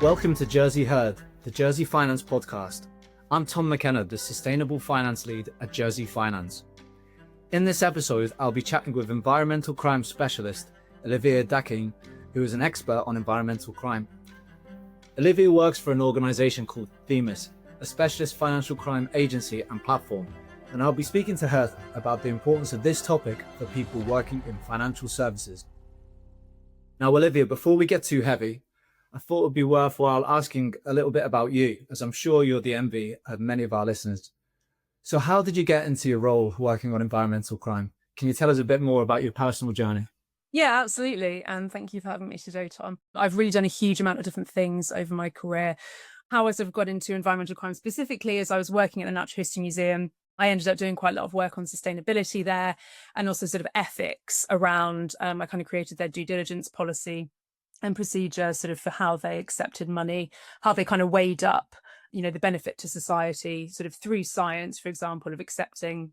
Welcome to Jersey Heard, the Jersey Finance podcast. I'm Tom McKenna, the Sustainable Finance Lead at Jersey Finance. In this episode, I'll be chatting with environmental crime specialist Olivia Dakeyne, who is an expert on environmental crime. Olivia works for an organisation called Themis, a specialist financial crime agency and platform, and I'll be speaking to her about the importance of this topic for people working in financial services. Now, Olivia, before we get too heavy, I thought it would be worthwhile asking a little bit about you, as I'm sure you're the envy of many of our listeners. So how did you get into your role working on environmental crime? Can you tell us a bit more about your personal journey? Yeah, absolutely. And thank you for having me today, Tom. I've really done a huge amount of different things over my career. How I sort of got into environmental crime specifically is I was working at the Natural History Museum. I ended up doing quite a lot of work on sustainability there and also sort of ethics around, I kind of created their due diligence policy and procedure sort of for how they accepted money, how they kind of weighed up, the benefit to society sort of through science, for example, of accepting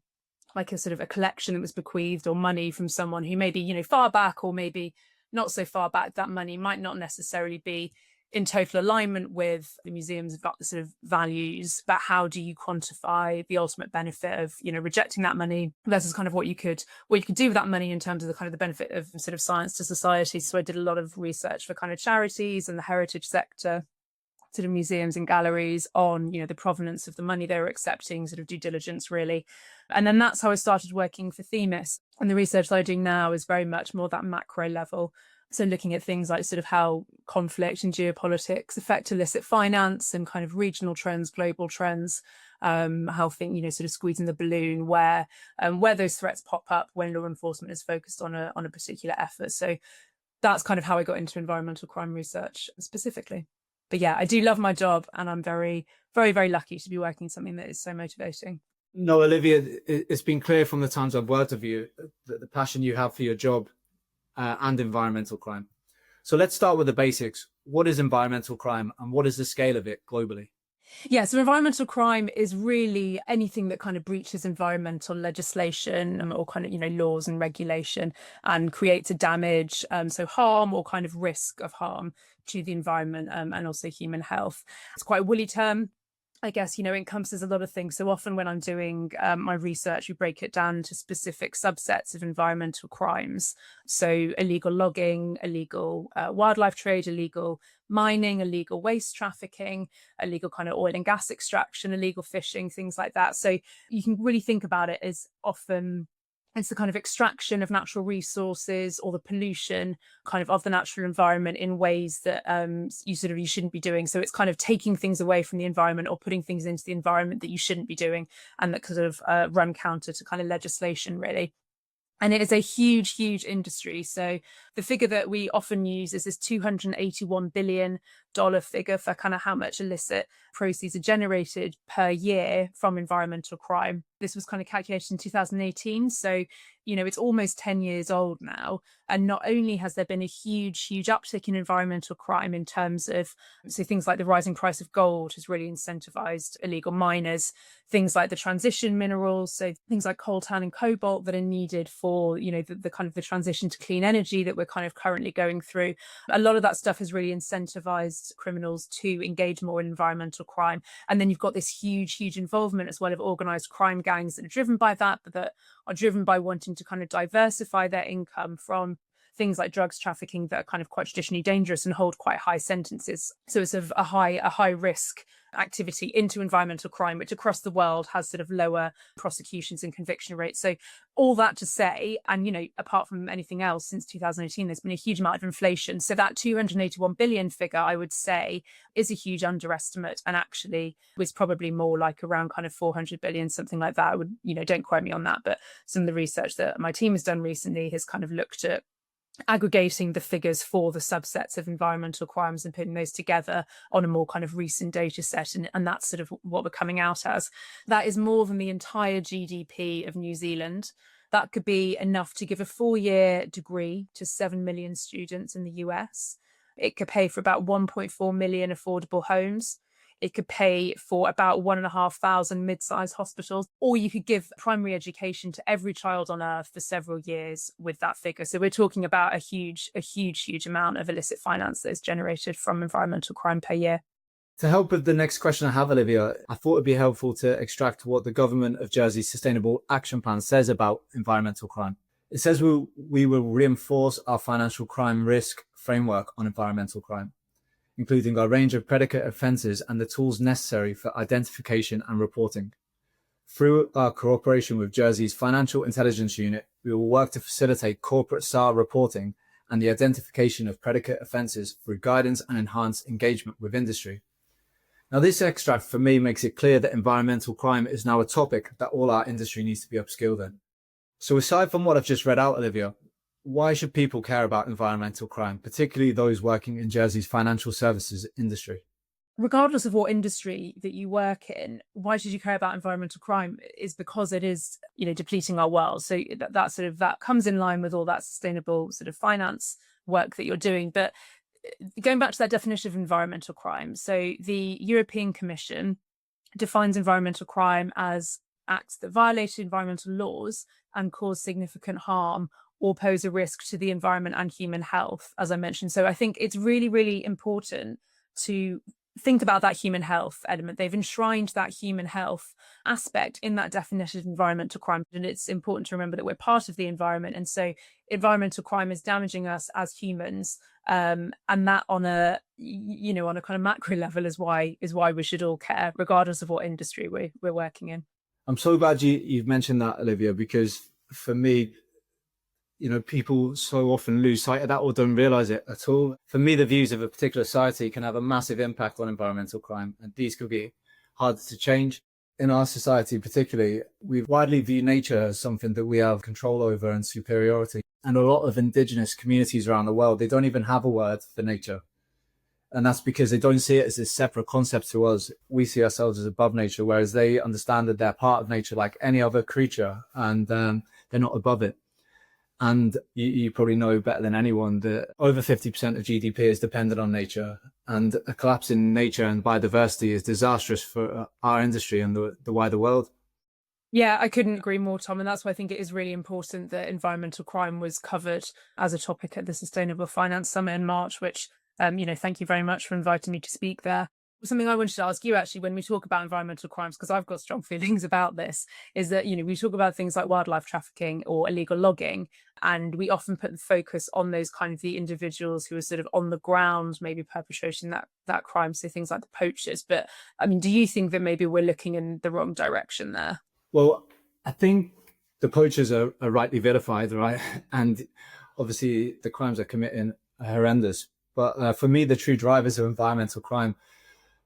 like a sort of a collection that was bequeathed or money from someone who maybe, far back or maybe not so far back, that money might not necessarily be in total alignment with the museum's sort of values, but how do you quantify the ultimate benefit of, rejecting that money versus kind of what you could do with that money in terms of the kind of the benefit of sort of science to society. So I did a lot of research for kind of charities and the heritage sector, sort of museums and galleries on, the provenance of the money they were accepting, sort of due diligence really. And then that's how I started working for Themis. And the research that I do now is very much more that macro level. So looking at things like sort of how conflict and geopolitics affect illicit finance and kind of regional trends, global trends, how things, sort of squeezing the balloon where those threats pop up when law enforcement is focused on a particular effort. So that's kind of how I got into environmental crime research specifically. But yeah, I do love my job and I'm very, very, very lucky to be working something that is so motivating. No, Olivia, it's been clear from the times I've worked with you that the passion you have for your job and environmental crime. So let's start with the basics. What is environmental crime and what is the scale of it globally? Yeah, so environmental crime is really anything that kind of breaches environmental legislation or kind of, laws and regulation and creates a damage, so harm or kind of risk of harm to the environment and also human health. It's quite a woolly term. I guess, encompasses a lot of things. So often when I'm doing my research, we break it down to specific subsets of environmental crimes. So illegal logging, illegal wildlife trade, illegal mining, illegal waste trafficking, illegal kind of oil and gas extraction, illegal fishing, things like that. So you can really think about it as often it's the kind of extraction of natural resources or the pollution kind of the natural environment in ways that you shouldn't be doing. So it's kind of taking things away from the environment or putting things into the environment that you shouldn't be doing and that sort of run counter to kind of legislation really. And it is a huge, huge industry. So the figure that we often use is this $281 billion figure for kind of how much illicit proceeds are generated per year from environmental crime. This was kind of calculated in 2018. So, it's almost 10 years old now. And not only has there been a huge, huge uptick in environmental crime in terms of, so things like the rising price of gold has really incentivized illegal miners, things like the transition minerals, so things like coltan and cobalt that are needed for, the kind of the transition to clean energy that we're kind of currently going through. A lot of that stuff has really incentivized criminals to engage more in environmental crime. And then you've got this huge, huge involvement as well of organized crime gangs that are driven by that, but that are driven by wanting to kind of diversify their income from things like drugs trafficking that are kind of quite traditionally dangerous and hold quite high sentences. So it's a high risk activity into environmental crime, which across the world has sort of lower prosecutions and conviction rates. So all that to say, and apart from anything else, since 2018, there's been a huge amount of inflation. So that 281 billion figure, I would say, is a huge underestimate and actually was probably more like around kind of 400 billion, something like that. I would, don't quote me on that, but some of the research that my team has done recently has kind of looked at aggregating the figures for the subsets of environmental crimes and putting those together on a more kind of recent data set. And that's sort of what we're coming out as. That is more than the entire GDP of New Zealand. That could be enough to give a 4-year degree to 7 million students in the US. It could pay for about 1.4 million affordable homes. it could pay for about 1,500 mid-sized hospitals, or you could give primary education to every child on earth for several years with that figure. So we're talking about a huge amount of illicit finance that is generated from environmental crime per year. To help with the next question I have, Olivia, I thought it'd be helpful to extract what the government of Jersey's Sustainable Action Plan says about environmental crime. It says we will reinforce our financial crime risk framework on environmental crime, including our range of predicate offences and the tools necessary for identification and reporting. Through our cooperation with Jersey's Financial Intelligence Unit, we will work to facilitate corporate SAR reporting and the identification of predicate offences through guidance and enhanced engagement with industry. Now, this extract for me makes it clear that environmental crime is now a topic that all our industry needs to be upskilled in. So aside from what I've just read out, Olivia, why should people care about environmental crime, particularly those working in Jersey's financial services industry? Regardless of what industry that you work in, why should you care about environmental crime? Is because it is, depleting our world. So that comes in line with all that sustainable sort of finance work that you're doing. But going back to that definition of environmental crime, so the European Commission defines environmental crime as acts that violate environmental laws and cause significant harm or pose a risk to the environment and human health, as I mentioned. So I think it's really, really important to think about that human health element. They've enshrined that human health aspect in that definition of environmental crime. And it's important to remember that we're part of the environment. And so environmental crime is damaging us as humans. And that on a kind of macro level is why we should all care, regardless of what industry we're working in. I'm so glad you've mentioned that, Olivia, because for me, people so often lose sight of that or don't realize it at all. For me, the views of a particular society can have a massive impact on environmental crime, and these could be hard to change. In our society particularly, we widely view nature as something that we have control over and superiority. And a lot of indigenous communities around the world, they don't even have a word for nature. And that's because they don't see it as a separate concept to us. We see ourselves as above nature, whereas they understand that they're part of nature like any other creature, and they're not above it. And you probably know better than anyone that over 50% of GDP is dependent on nature, and a collapse in nature and biodiversity is disastrous for our industry and the wider world. Yeah, I couldn't agree more, Tom. And that's why I think it is really important that environmental crime was covered as a topic at the Sustainable Finance Summit in March, which, thank you very much for inviting me to speak there. Something I wanted to ask you, actually, when we talk about environmental crimes, because I've got strong feelings about this, is that, we talk about things like wildlife trafficking or illegal logging, and we often put the focus on those kind of the individuals who are sort of on the ground, maybe perpetrating that crime, so things like the poachers. But, do you think that maybe we're looking in the wrong direction there? Well, I think the poachers are rightly vilified, right? And obviously the crimes they're committing are horrendous. But for me, the true drivers of environmental crime,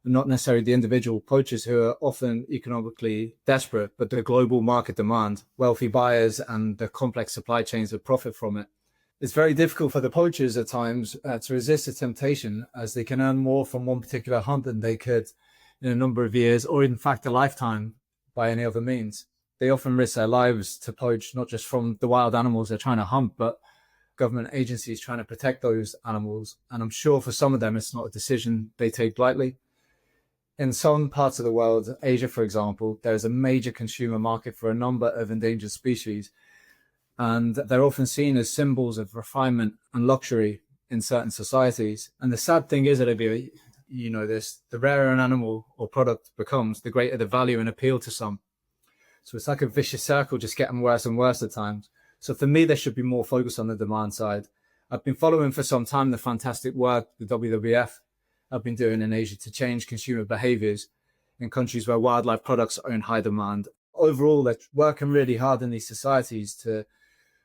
not necessarily the individual poachers who are often economically desperate, but the global market demand, wealthy buyers and the complex supply chains that profit from it. It's very difficult for the poachers at times to resist the temptation, as they can earn more from one particular hunt than they could in a number of years, or in fact a lifetime, by any other means. They often risk their lives to poach, not just from the wild animals they're trying to hunt, but government agencies trying to protect those animals. And I'm sure for some of them, it's not a decision they take lightly. In some parts of the world, Asia, for example, there is a major consumer market for a number of endangered species, and they're often seen as symbols of refinement and luxury in certain societies. And the sad thing is, Olivia, this, the rarer an animal or product becomes, the greater the value and appeal to some. So it's like a vicious circle, just getting worse and worse at times. So for me, there should be more focus on the demand side. I've been following for some time the fantastic work the WWF have been doing in Asia to change consumer behaviors in countries where wildlife products are in high demand. Overall, they're working really hard in these societies to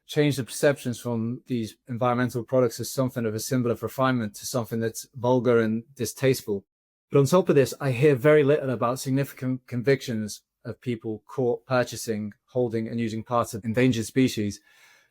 change the perceptions from these environmental products as something of a symbol of refinement to something that's vulgar and distasteful. But on top of this, I hear very little about significant convictions of people caught purchasing, holding and using parts of endangered species.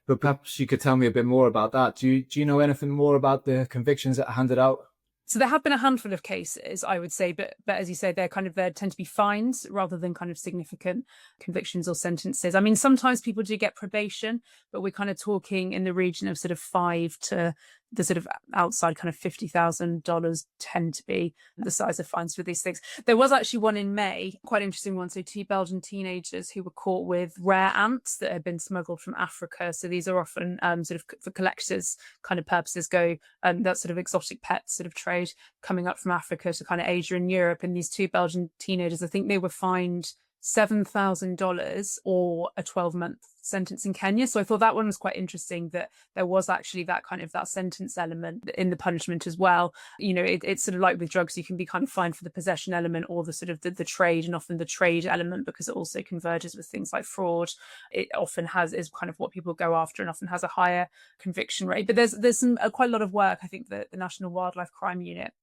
But perhaps you could tell me a bit more about that. Do you know anything more about the convictions that are handed out? So there have been a handful of cases, I would say, but as you say, there tend to be fines rather than kind of significant convictions or sentences. I mean, sometimes people do get probation, but we're kind of talking in the region of sort of 5 to the sort of outside kind of $50,000 tend to be the size of fines for these things. There was actually one in May, quite interesting one. So 2 Belgian teenagers who were caught with rare ants that had been smuggled from Africa. So these are often sort of for collectors kind of purposes that sort of exotic pets sort of trade coming up from Africa to kind of Asia and Europe. And these 2 Belgian teenagers, I think they were fined $7,000 or a 12-month sentence in Kenya. So I thought that one was quite interesting, that there was actually that kind of that sentence element in the punishment as well. It's sort of like with drugs, you can be kind of fined for the possession element or the sort of the trade, and often the trade element, because it also converges with things like fraud. It often is kind of what people go after and often has a higher conviction rate. But there's some quite a lot of work. I think that the National Wildlife Crime Unit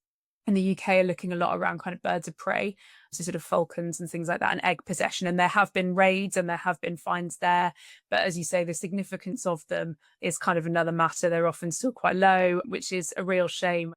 in the UK are looking a lot around kind of birds of prey, so sort of falcons and things like that, and egg possession. And there have been raids and there have been fines there. But as you say, the significance of them is kind of another matter. They're often still quite low, which is a real shame.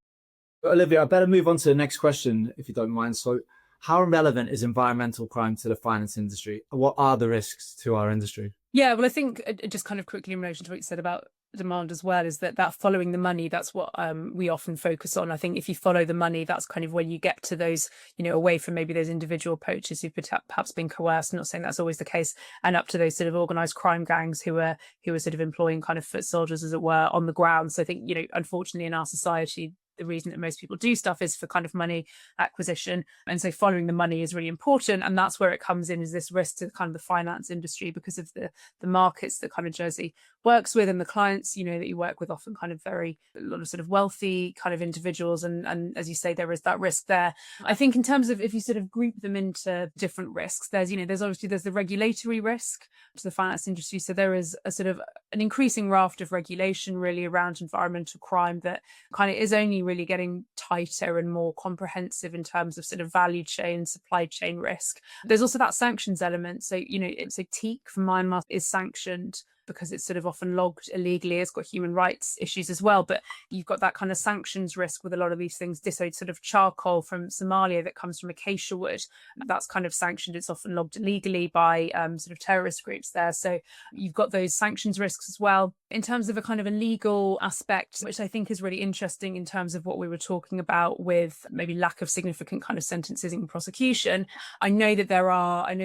Olivia, I better move on to the next question, if you don't mind. So how relevant is environmental crime to the finance industry? What are the risks to our industry? Yeah, well, I think just kind of quickly in relation to what you said about demand as well, is that following the money, that's what we often focus on. I think if you follow the money, that's kind of when you get to those, away from maybe those individual poachers who've perhaps been coerced. I'm not saying that's always the case, and up to those sort of organized crime gangs who are sort of employing kind of foot soldiers, as it were, on the ground. So I think, unfortunately in our society, the reason that most people do stuff is for kind of money acquisition. And so following the money is really important. And that's where it comes in, is this risk to kind of the finance industry, because of the markets that kind of Jersey works with and the clients, that you work with, often kind of a lot of sort of wealthy kind of individuals. And as you say, there is that risk there. I think in terms of if you sort of group them into different risks, there's the regulatory risk to the finance industry. So there is a sort of an increasing raft of regulation really around environmental crime that kind of is only really getting tighter and more comprehensive in terms of sort of value chain, supply chain risk. There's also that sanctions element. So, so teak from Myanmar is sanctioned because it's sort of often logged illegally. It's got human rights issues as well, but you've got that kind of sanctions risk with a lot of these things. This sort of charcoal from Somalia that comes from acacia wood, that's kind of sanctioned. It's often logged illegally by sort of terrorist groups there. So you've got those sanctions risks as well. In terms of a kind of a legal aspect, which I think is really interesting in terms of what we were talking about with maybe lack of significant kind of sentences in prosecution, I know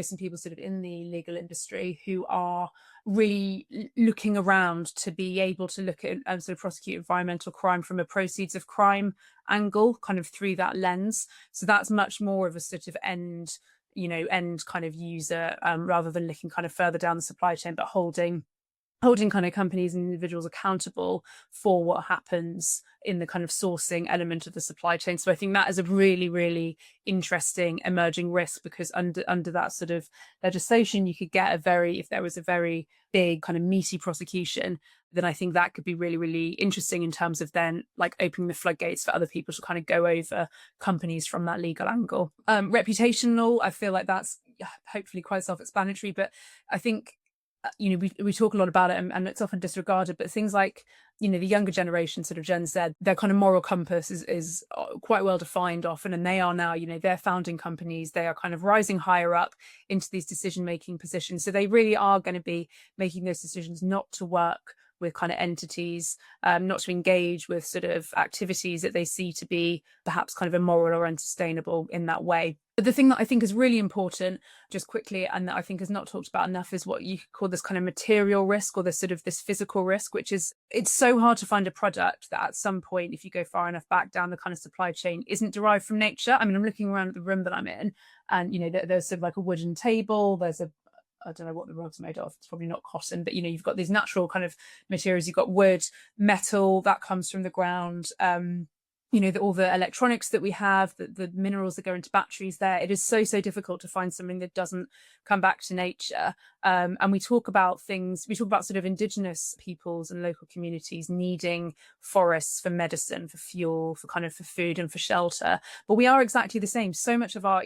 some people sort of in the legal industry who are really looking around to be able to look at and sort of prosecute environmental crime from a proceeds of crime angle, kind of through that lens. So that's much more of a sort of end kind of user, rather than looking kind of further down the supply chain, but holding kind of companies and individuals accountable for what happens in the kind of sourcing element of the supply chain. So I think that is a really, really interesting emerging risk, because under that sort of legislation, you could get if there was a very big kind of meaty prosecution, then I think that could be really, really interesting in terms of then like opening the floodgates for other people to kind of go over companies from that legal angle. Reputational, I feel like that's hopefully quite self-explanatory, but I think we talk a lot about it and it's often disregarded, but things like, the younger generation, sort of Gen Z, their kind of moral compass is quite well defined often. And they are now, they're founding companies. They are kind of rising higher up into these decision-making positions. So they really are going to be making those decisions not to work with kind of entities, not to engage with sort of activities that they see to be perhaps kind of immoral or unsustainable in that way. But the thing that I think is really important, just quickly, and that I think is not talked about enough, is what you could call this kind of material risk, or this sort of this physical risk, which is, it's so hard to find a product that at some point, if you go far enough back down the kind of supply chain, isn't derived from nature. I mean, I'm looking around at the room that I'm in, and there's sort of like a wooden table, I don't know what the rug's made of. It's probably not cotton, but you've got these natural kind of materials. You've got wood, metal that comes from the ground. All the electronics that we have, the minerals that go into batteries there. It is so difficult to find something that doesn't come back to nature. And we talk about sort of indigenous peoples and local communities needing forests for medicine, for fuel, for food and for shelter. But we are exactly the same. So much of our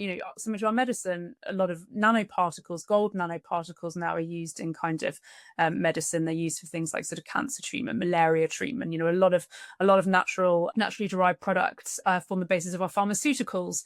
medicine, a lot of nanoparticles, gold nanoparticles now are used in kind of medicine. They're used for things like sort of cancer treatment, malaria treatment. A lot of naturally derived products form the basis of our pharmaceuticals.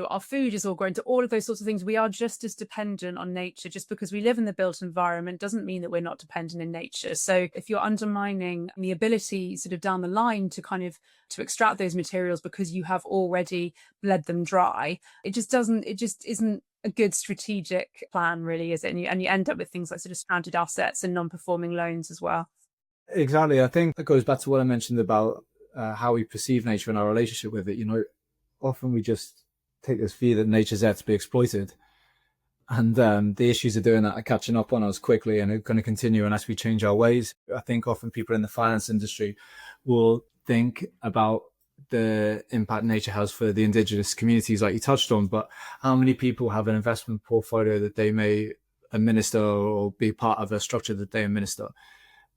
Our food is all grown to all of those sorts of things. We are just as dependent on nature, just because we live in the built environment doesn't mean that we're not dependent in nature. So if you're undermining the ability sort of down the line to kind of to extract those materials because you have already bled them dry, it just isn't a good strategic plan, really, is it? And you end up with things like sort of stranded assets and non-performing loans as well. Exactly. I think that goes back to what I mentioned about how we perceive nature and our relationship with it. Often we just take this view that nature's there to be exploited. And the issues of doing that are catching up on us quickly and are going to continue unless we change our ways. I think often people in the finance industry will think about the impact nature has for the indigenous communities like you touched on, but how many people have an investment portfolio that they may administer or be part of a structure that they administer?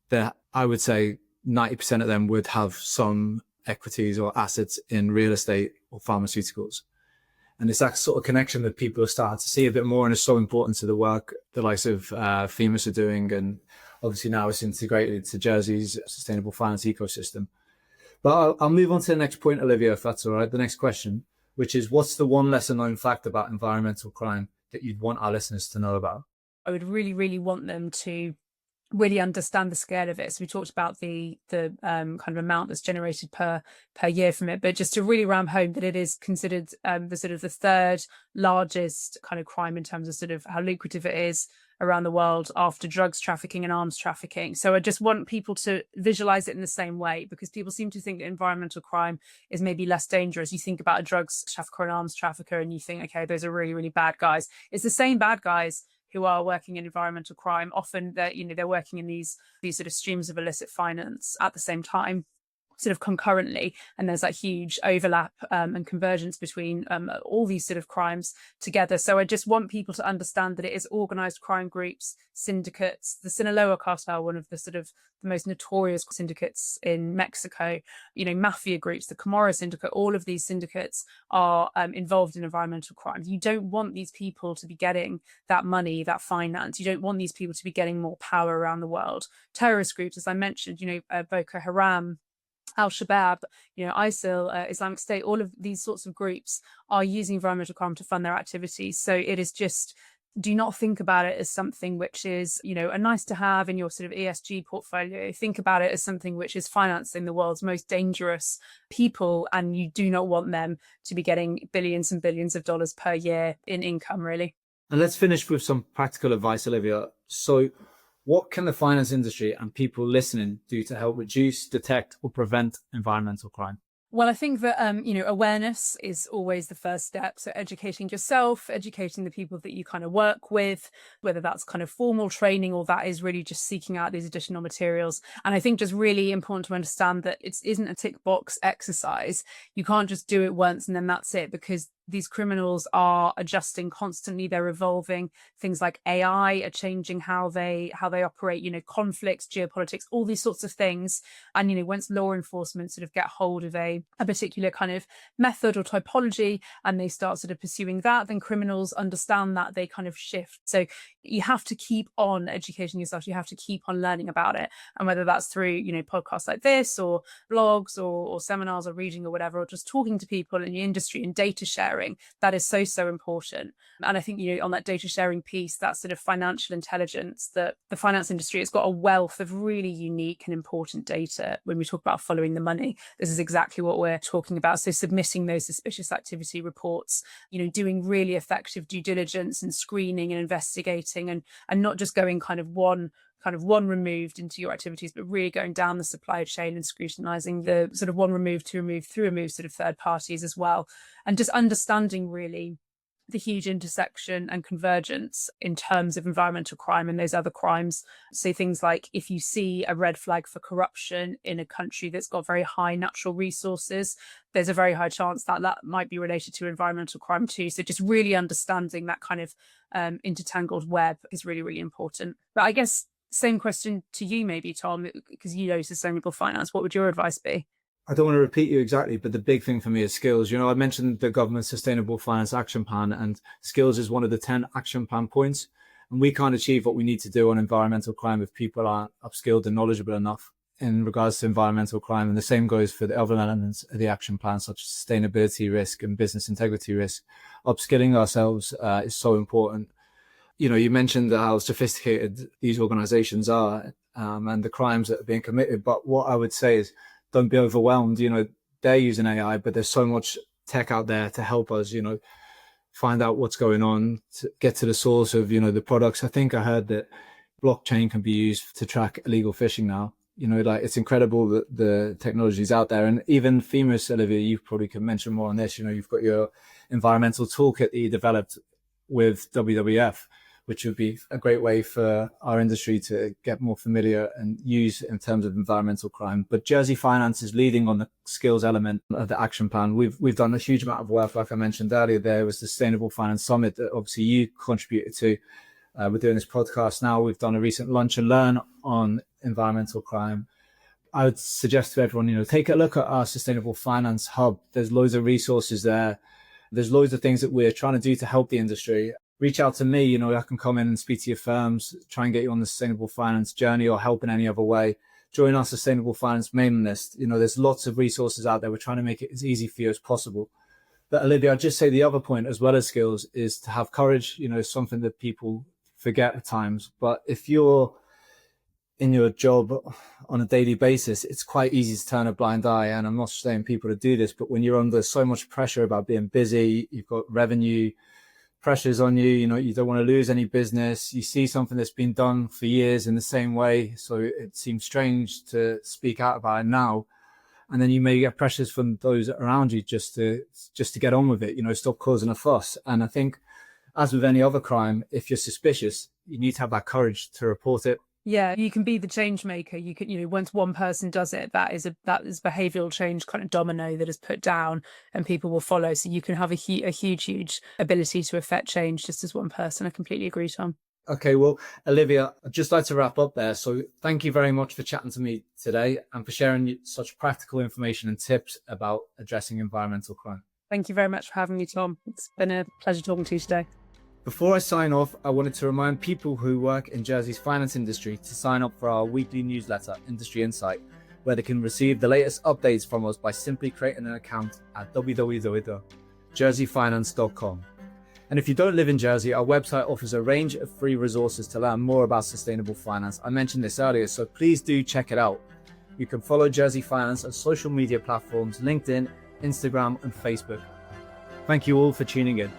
That I would say 90% of them would have some equities or assets in real estate or pharmaceuticals. And it's that sort of connection that people are starting to see a bit more, and it's so important to the work the likes of Themis are doing, and obviously now it's integrated into Jersey's sustainable finance ecosystem. But I'll move on to the next point, Olivia, if that's all right. The next question, which is, what's the one lesser known fact about environmental crime that you'd want our listeners to know about? I would really, really want them to really understand the scale of it. So we talked about the kind of amount that's generated per year from it, but just to really ram home that it is considered the sort of the third largest kind of crime in terms of sort of how lucrative it is around the world after drugs trafficking and arms trafficking. So I just want people to visualize it in the same way, because people seem to think that environmental crime is maybe less dangerous. You think about a drugs trafficker and arms trafficker and you think, okay, those are really, really bad guys. It's the same bad guys who are working in environmental crime. Often they're working in these sort of streams of illicit finance at the same time, sort of concurrently, and there's that huge overlap and convergence between all these sort of crimes together. So I just want people to understand that it is organized crime groups, syndicates, the Sinaloa cartel, one of the sort of the most notorious syndicates in Mexico, mafia groups, the Camorra syndicate, all of these syndicates are involved in environmental crimes. You don't want these people to be getting that money, that finance. You don't want these people to be getting more power around the world. Terrorist groups, as I mentioned, Boko Haram, Al-Shabaab, ISIL, Islamic State, all of these sorts of groups are using environmental crime to fund their activities. So it is just, do not think about it as something which is, a nice to have in your sort of ESG portfolio. Think about it as something which is financing the world's most dangerous people, and you do not want them to be getting billions and billions of dollars per year in income, really. And let's finish with some practical advice, Olivia. So what can the finance industry and people listening do to help reduce, detect, or prevent environmental crime? Well, I think that, awareness is always the first step. So educating yourself, educating the people that you kind of work with, whether that's kind of formal training or that is really just seeking out these additional materials. And I think just really important to understand that it isn't a tick box exercise. You can't just do it once and then that's it, because these criminals are adjusting constantly. They're evolving. Things like AI are changing how they operate, conflicts, geopolitics, all these sorts of things. And, once law enforcement sort of get hold of a particular kind of method or typology and they start sort of pursuing that, then criminals understand that, they kind of shift. So you have to keep on educating yourself. You have to keep on learning about it. And whether that's through, podcasts like this or blogs or seminars or reading or whatever, or just talking to people in the industry and data sharing, that is so important. And I think, on that data sharing piece, that sort of financial intelligence, that the finance industry has got a wealth of really unique and important data. When we talk about following the money, this is exactly what we're talking about. So submitting those suspicious activity reports, doing really effective due diligence and screening and investigating, and not just going kind of one removed into your activities, but really going down the supply chain and scrutinizing the sort of one removed, two removed, three removed sort of third parties as well. And just understanding really the huge intersection and convergence in terms of environmental crime and those other crimes. So things like, if you see a red flag for corruption in a country that's got very high natural resources, there's a very high chance that that might be related to environmental crime too. So just really understanding that kind of intertangled web is really, really important. But I guess same question to you maybe, Tom, because you know sustainable finance. What would your advice be? I don't want to repeat you exactly, but the big thing for me is skills. I mentioned the government's Sustainable Finance Action Plan, and skills is one of the 10 action plan points. And we can't achieve what we need to do on environmental crime if people aren't upskilled and knowledgeable enough in regards to environmental crime. And the same goes for the other elements of the action plan, such as sustainability risk and business integrity risk. Upskilling ourselves is so important. You mentioned how sophisticated these organizations are, and the crimes that are being committed. But what I would say is don't be overwhelmed. They're using AI, but there's so much tech out there to help us, find out what's going on, to get to the source of, the products. I think I heard that blockchain can be used to track illegal fishing now. It's incredible that the technology is out there. And even Themis, Olivia, you probably could mention more on this. You've got your environmental toolkit that you developed with WWF, which would be a great way for our industry to get more familiar and use in terms of environmental crime. But Jersey Finance is leading on the skills element of the action plan. We've done a huge amount of work. Like I mentioned earlier, there was the Sustainable Finance Summit that obviously you contributed to. We're doing this podcast now. We've done a recent lunch and learn on environmental crime. I would suggest to everyone, take a look at our Sustainable Finance Hub. There's loads of resources there. There's loads of things that we're trying to do to help the industry. Reach out to me, I can come in and speak to your firms, try and get you on the sustainable finance journey or help in any other way. Join our sustainable finance mailing list. There's lots of resources out there. We're trying to make it as easy for you as possible. But Olivia, I'd just say the other point as well as skills is to have courage, something that people forget at times. But if you're in your job on a daily basis, it's quite easy to turn a blind eye. And I'm not saying people to do this, but when you're under so much pressure about being busy, you've got revenue pressures on you, you don't want to lose any business. You see something that's been done for years in the same way. So it seems strange to speak out about it now. And then you may get pressures from those around you just to get on with it, stop causing a fuss. And I think as with any other crime, if you're suspicious, you need to have that courage to report it. Yeah, you can be the change maker. You can, once one person does it, that is behavioural change kind of domino that is put down, and people will follow. So you can have a huge ability to affect change just as one person. I completely agree, Tom. Okay, well, Olivia, I'd just like to wrap up there. So thank you very much for chatting to me today and for sharing such practical information and tips about addressing environmental crime. Thank you very much for having me, Tom. It's been a pleasure talking to you today. Before I sign off, I wanted to remind people who work in Jersey's finance industry to sign up for our weekly newsletter, Industry Insight, where they can receive the latest updates from us by simply creating an account at www.jerseyfinance.com. And if you don't live in Jersey, our website offers a range of free resources to learn more about sustainable finance. I mentioned this earlier, so please do check it out. You can follow Jersey Finance on social media platforms, LinkedIn, Instagram, and Facebook. Thank you all for tuning in.